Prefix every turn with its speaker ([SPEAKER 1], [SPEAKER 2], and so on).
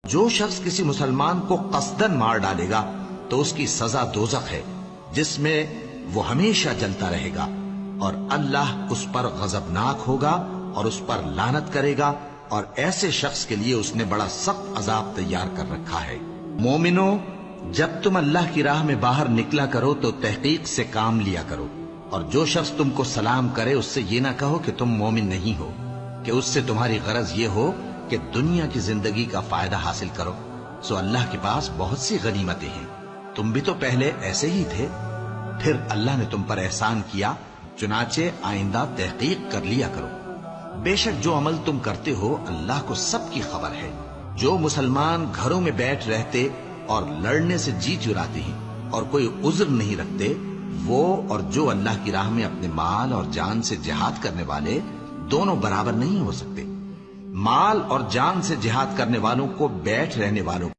[SPEAKER 1] جو شخص کسی مسلمان کو قصدن مار ڈالے گا تو اس کی سزا دوزخ ہے، جس میں وہ ہمیشہ جلتا رہے گا، اور اللہ اس پر غضبناک ہوگا اور اس پر لعنت کرے گا، اور ایسے شخص کے لیے اس نے بڑا سخت عذاب تیار کر رکھا ہے۔ مومنو، جب تم اللہ کی راہ میں باہر نکلا کرو تو تحقیق سے کام لیا کرو، اور جو شخص تم کو سلام کرے اس سے یہ نہ کہو کہ تم مومن نہیں ہو، کہ اس سے تمہاری غرض یہ ہو کہ دنیا کی زندگی کا فائدہ حاصل کرو۔ سو اللہ کے پاس بہت سی غنیمتیں ہیں، تم بھی تو پہلے ایسے ہی تھے، پھر اللہ نے تم پر احسان کیا، چنانچہ آئندہ تحقیق کر لیا کرو۔ بے شک جو عمل تم کرتے ہو اللہ کو سب کی خبر ہے۔ جو مسلمان گھروں میں بیٹھ رہتے اور لڑنے سے جی چراتے ہیں اور کوئی عذر نہیں رکھتے، وہ اور جو اللہ کی راہ میں اپنے مال اور جان سے جہاد کرنے والے دونوں برابر نہیں ہو سکتے۔ مال اور جان سے جہاد کرنے والوں کو بیٹھ رہنے والوں